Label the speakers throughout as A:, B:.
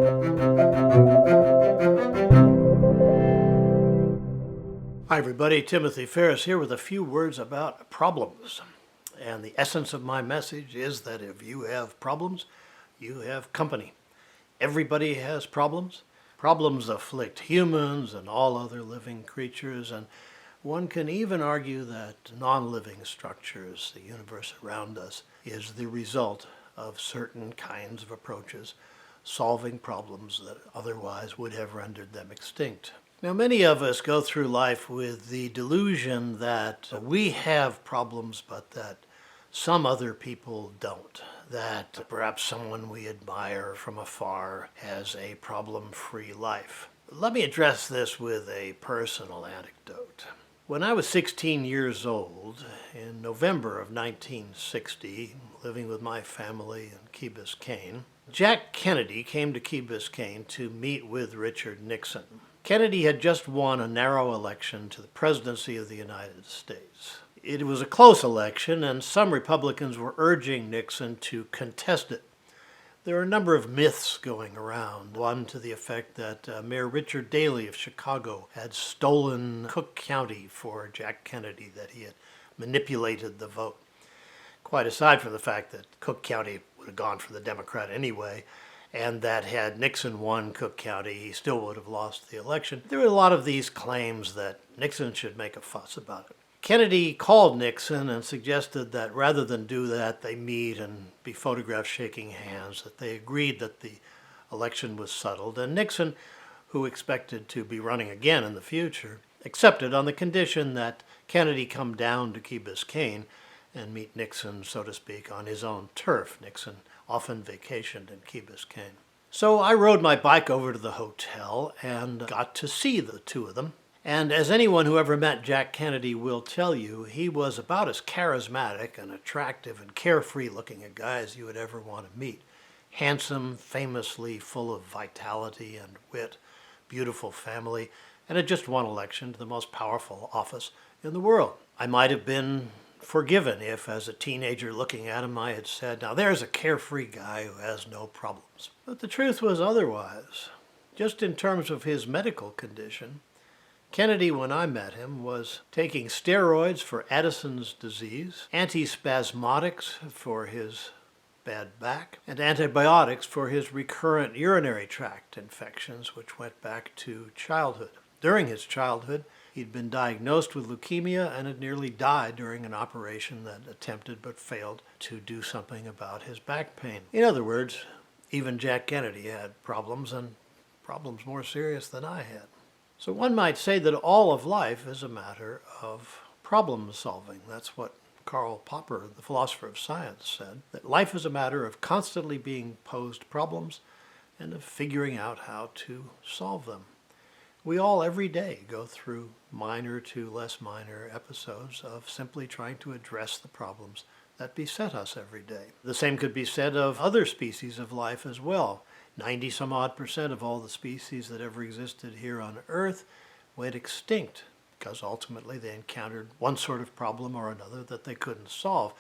A: Hi everybody, Timothy Ferris here with a few words about problems. And the essence of my message is that if you have problems, you have company. Everybody has problems. Problems afflict humans and all other living creatures, and one can even argue that non-living structures, the universe around us, is the result of certain kinds of approaches solving problems that otherwise would have rendered them extinct. Now, many of us go through life with the delusion that we have problems, but that some other people don't. That perhaps someone we admire from afar has a problem-free life. Let me address this with a personal anecdote. When I was 16 years old, in November of 1960, living with my family in Key Biscayne, Jack Kennedy came to Key Biscayne to meet with Richard Nixon. Kennedy had just won a narrow election to the presidency of the United States. It was a close election, and some Republicans were urging Nixon to contest it. There are a number of myths going around, one to the effect that Mayor Richard Daley of Chicago had stolen Cook County for Jack Kennedy, that he had manipulated the vote. Quite aside from the fact that Cook County would have gone for the Democrat anyway, and that had Nixon won Cook County, he still would have lost the election. There were a lot of these claims that Nixon should make a fuss about it. Kennedy called Nixon and suggested that rather than do that, they meet and be photographed shaking hands, that they agreed that the election was settled. And Nixon, who expected to be running again in the future, accepted on the condition that Kennedy come down to Key Biscayne and meet Nixon, so to speak, on his own turf. Nixon often vacationed in Key Biscayne. So I rode my bike over to the hotel and got to see the two of them. And as anyone who ever met Jack Kennedy will tell you, he was about as charismatic and attractive and carefree looking a guy as you would ever want to meet. Handsome, famously full of vitality and wit, beautiful family, and had just won election to the most powerful office in the world. I might have been forgiven if, as a teenager looking at him, I had said, now there's a carefree guy who has no problems. But the truth was otherwise. Just in terms of his medical condition, Kennedy, when I met him, was taking steroids for Addison's disease, antispasmodics for his bad back, and antibiotics for his recurrent urinary tract infections, which went back to childhood. During his childhood, he'd been diagnosed with leukemia and had nearly died during an operation that attempted but failed to do something about his back pain. In other words, even Jack Kennedy had problems, and problems more serious than I had. So one might say that all of life is a matter of problem solving. That's what Karl Popper, the philosopher of science, said, that life is a matter of constantly being posed problems and of figuring out how to solve them. We all every day go through minor to less minor episodes of simply trying to address the problems that beset us every day. The same could be said of other species of life as well. 90-some-odd% of all the species that ever existed here on Earth went extinct because ultimately they encountered one sort of problem or another that they couldn't solve,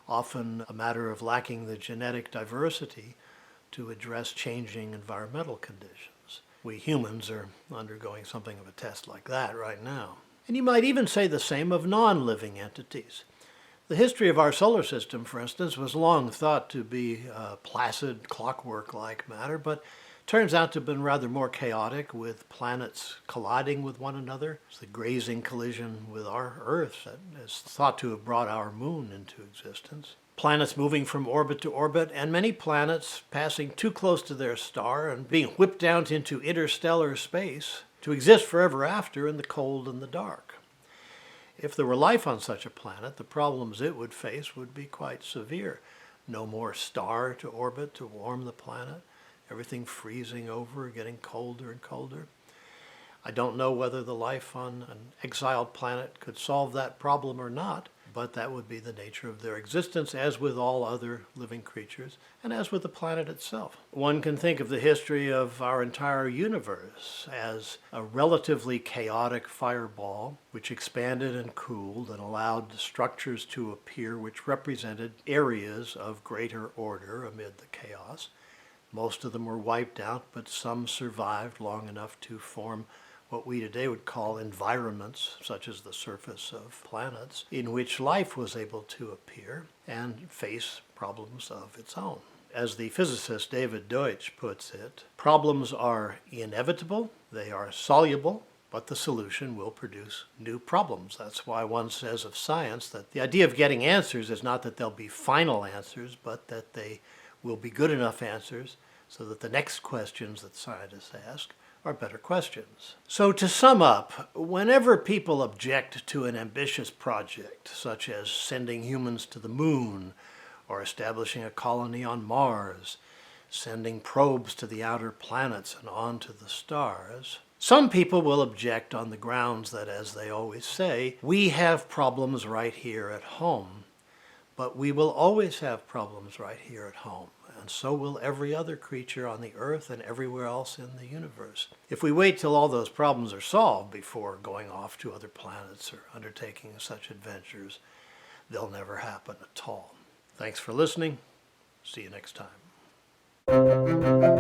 A: often a matter of lacking the genetic diversity to address changing environmental conditions. We humans are undergoing something of a test like that right now. And you might even say the same of non-living entities. The history of our solar system, for instance, was long thought to be placid, clockwork-like matter, but turns out to have been rather more chaotic, with planets colliding with one another. It's the grazing collision with our Earth that is thought to have brought our moon into existence. Planets moving from orbit to orbit, and many planets passing too close to their star and being whipped out into interstellar space to exist forever after in the cold and the dark. If there were life on such a planet, the problems it would face would be quite severe. No more star to orbit to warm the planet, everything freezing over, getting colder and colder. I don't know whether the life on an exiled planet could solve that problem or not, but that would be the nature of their existence, as with all other living creatures, and as with the planet itself. One can think of the history of our entire universe as a relatively chaotic fireball which expanded and cooled and allowed structures to appear which represented areas of greater order amid the chaos. Most of them were wiped out, but some survived long enough to form what we today would call environments, such as the surface of planets, in which life was able to appear and face problems of its own. As the physicist David Deutsch puts it, problems are inevitable, they are soluble, but the solution will produce new problems. That's why one says of science that the idea of getting answers is not that they'll be final answers, but that they will be good enough answers so that the next questions that scientists ask are better questions. So to sum up, whenever people object to an ambitious project, such as sending humans to the moon, or establishing a colony on Mars, sending probes to the outer planets and on to the stars, some people will object on the grounds that, as they always say, we have problems right here at home. But we will always have problems right here at home, and so will every other creature on the earth and everywhere else in the universe. If we wait till all those problems are solved before going off to other planets or undertaking such adventures, they'll never happen at all. Thanks for listening. See you next time.